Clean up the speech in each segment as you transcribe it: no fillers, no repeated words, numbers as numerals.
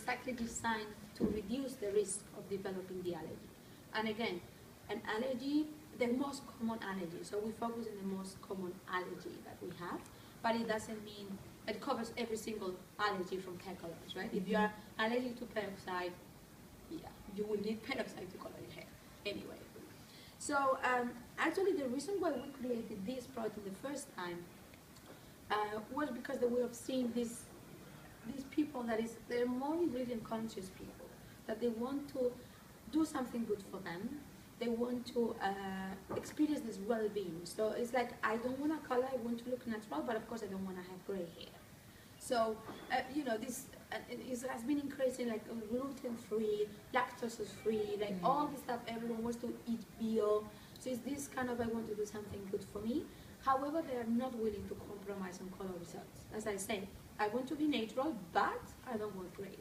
exactly designed to reduce the risk of developing the allergy. And again, an allergy, the most common allergy, so we focus on the most common allergy that we have, but it doesn't mean it covers every single allergy from hair colors, right? If you are allergic to peroxide, yeah, you will need peroxide to color your hair anyway. So actually the reason why we created this product the first time was because we have seen these people they're more ingredient conscious people, that they want to do something good for them. They want to experience this well-being. So it's like, I don't want to color, I want to look natural, but of course I don't want to have gray hair. So, you know, this it has been increasing, like gluten-free, lactose-free, like all this stuff. Everyone wants to eat bio. So it's this kind of, I want to do something good for me. However, they are not willing to compromise on color results. As I say, I want to be natural, but I don't want gray.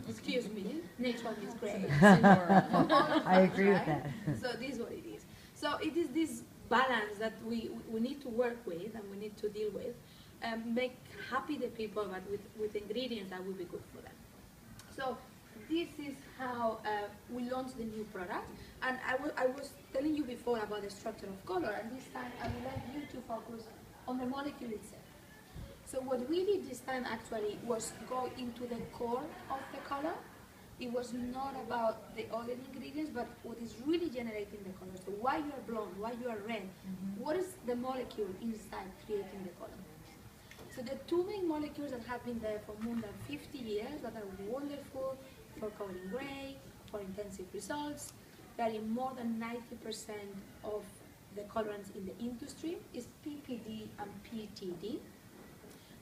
Excuse me, natural means gray. I agree with that. So this is what it is. So it is this balance that we need to work with and we need to deal with. Make happy the people, but with ingredients that will be good for them. So this is how we launched the new product. And I was telling you before about the structure of color, and this time I would like you to focus on the molecule itself. So what we did this time actually was go into the core of the color. It was not about the other ingredients, but what is really generating the color. So why you are blonde, why you are red, what is the molecule inside creating the color? So the two main molecules that have been there for more than 50 years that are wonderful for coloring gray, for intensive results, that in more than 90% of the colorants in the industry is PPD and PTD.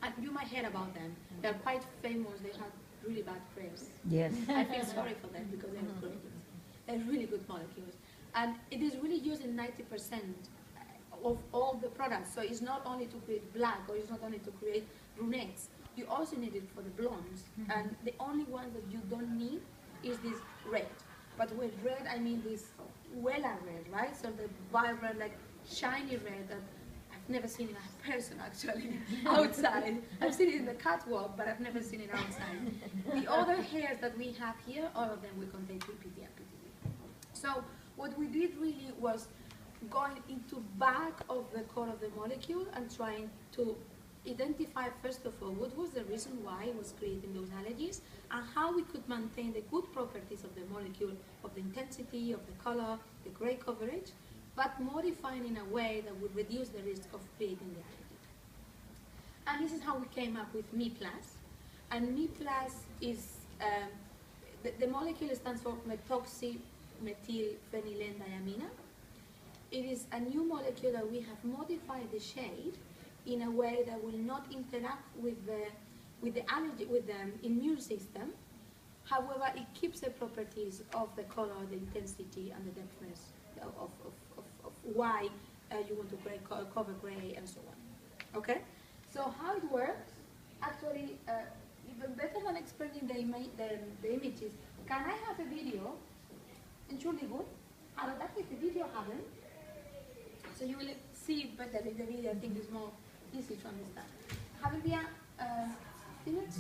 And you might hear about them. They're quite famous, they have really bad press. Yes. I feel sorry for them because they're great. They're really good molecules. And it is really used in 90% of all the products. So it's not only to create black, or it's not only to create brunettes. You also need it for the blondes. And the only one that you don't need is this red. But with red, I mean this Wella red, right? So the vibrant, like shiny red that I've never seen in a person actually outside. I've seen it in the catwalk, but I've never seen it outside. The other hairs that we have here, all of them will contain PPD and PTD. So what we did really was going into back of the core of the molecule and trying to identify, first of all, what was the reason why it was creating those allergies, and how we could maintain the good properties of the molecule, of the intensity, of the color, the gray coverage, but modifying in a way that would reduce the risk of creating the allergy. And this is how we came up with Me Plus. And Me Plus is, the molecule stands for methoxymethylphenyldiamine. It is a new molecule that we have modified the shade in a way that will not interact with the immune system. However, it keeps the properties of the color, the intensity, and the depthness of why you want to cover gray and so on. Okay? So how it works, actually, even better than explaining the images, can I have a video? It's really good. I would like if the video happen, so you will see better in the video. I think it's more easy to understand. Have it be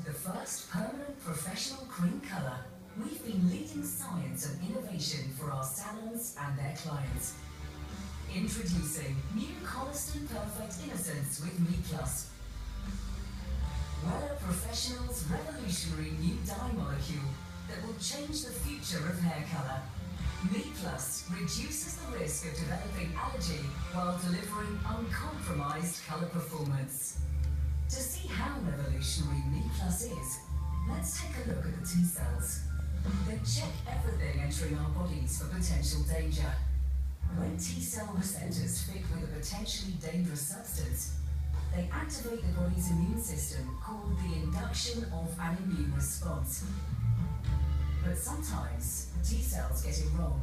The first permanent professional cream colour. We've been leading science and innovation for our salons and their clients. Introducing new Coniston Perfect Innocence with Me Plus. Wella Professional's revolutionary new dye molecule that will change the future of hair colour. Me Plus reduces the risk of developing allergy while delivering uncompromised colour performance. To see how revolutionary Me Plus is, let's take a look at the T cells. They check everything entering our bodies for potential danger. When T cell receptors fit with a potentially dangerous substance, they activate the body's immune system, called the induction of an immune response. But sometimes T cells get it wrong.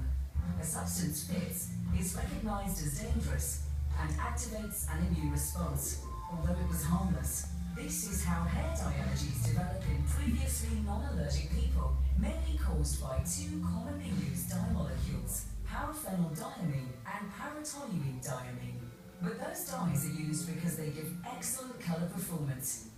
A substance fits, is recognized as dangerous, and activates an immune response, although it was harmless. This is how hair dye allergies develop in previously non-allergic people, mainly caused by two commonly used dye molecules, paraphenyldiamine and paratoluene diamine. But those dyes are used because they give excellent colour performance.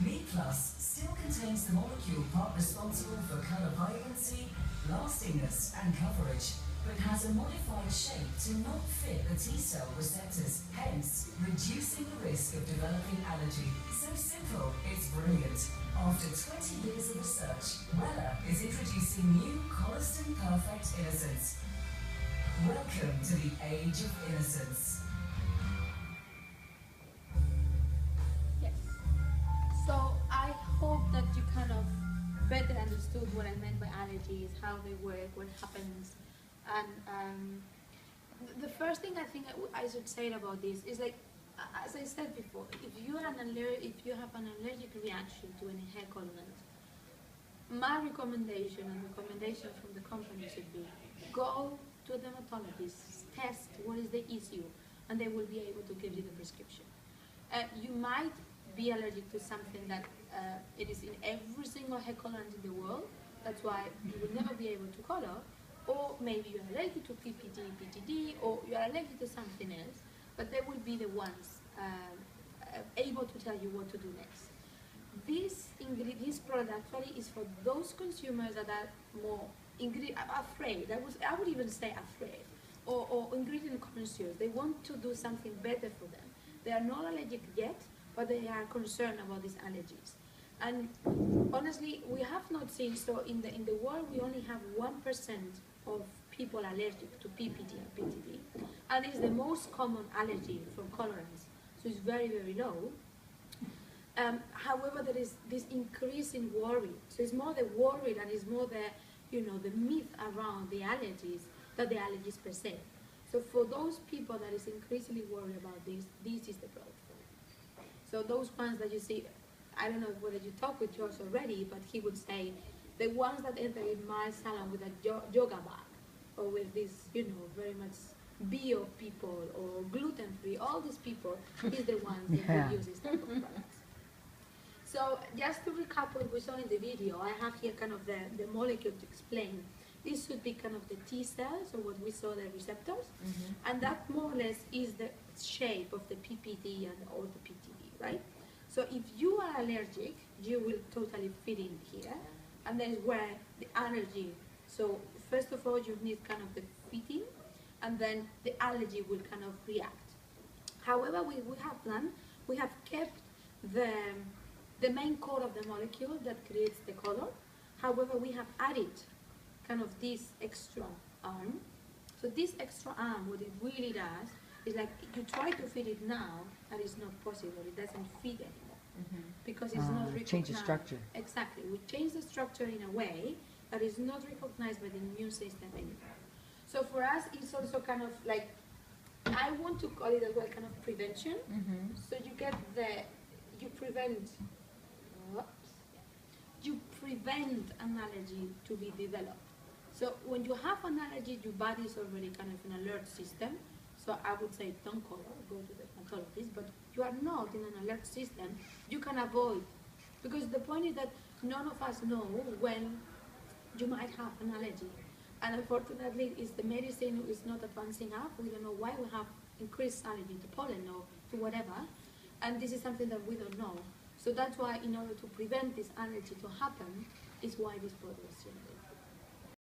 Me Plus still contains the molecule part responsible for colour vibrancy, lastingness and coverage, but has a modified shape to not fit the T-cell receptors, hence reducing the risk of developing allergy. So simple, it's brilliant. After 20 years of research, Wella is introducing new Colistin Perfect Innocence. Welcome to the age of innocence. Yes. So I hope that you kind of better understood what I meant by allergies, how they work, what happens, and the first thing I think I should say about this is like, as I said before, if you have an allergic reaction to any hair colourant, my recommendation and recommendation from the company should be go to a dermatologist, test what is the issue, and they will be able to give you the prescription. You might be allergic to something that it is in every single hair colorant in the world, that's why you will never be able to color, or maybe you're allergic to PPD, PTD, or you're allergic to something else, but they will be the ones able to tell you what to do next. This product actually is for those consumers that are more afraid, I would even say afraid, or ingredient conscious. They want to do something better for them. They are not allergic yet, but they are concerned about these allergies. And honestly, we have not seen, so in the world we only have 1% of people allergic to PPD and PTD, and it's the most common allergy from colorants, so it's very, very low. However, there is this increase in worry, so it's more the worry and it's more the, the myth around the allergies than the allergies per se. So for those people that is increasingly worried about this is the product for them. So those ones that you see, I don't know whether you talk with George already, but he would say the ones that enter in my salon with a yoga bag or with this, very much bio people or gluten-free, all these people is the ones that use this type of products. So just to recap what we saw in the video, I have here kind of the molecule to explain. This should be kind of the T cells, or what we saw, the receptors, and that more or less is the shape of the PPD or the PTD, right? So if you are allergic, you will totally fit in here, and that is where the allergy. So first of all, you need kind of the fitting, and then the allergy will kind of react. However, we have kept the main core of the molecule that creates the color. However, we have added kind of this extra arm. So this extra arm, what it really does is like you try to fit it now, and it's not possible. It doesn't fit anymore because it's not recognized. Change the structure. Exactly. We change the structure in a way that is not recognized by the immune system anymore. So for us, it's also kind of like, I want to call it as well kind of prevention. So you prevent an allergy to be developed. So when you have an allergy, your body is already kind of an alert system. So I would say don't color, go to the dermatologist, but you are not in an alert system, you can avoid. Because the point is that none of us know when you might have an allergy. And unfortunately, the medicine is not advancing up. We don't know why we have increased allergy to pollen or to whatever. And this is something that we don't know. So that's why, in order to prevent this allergy to happen, is why this product was generated.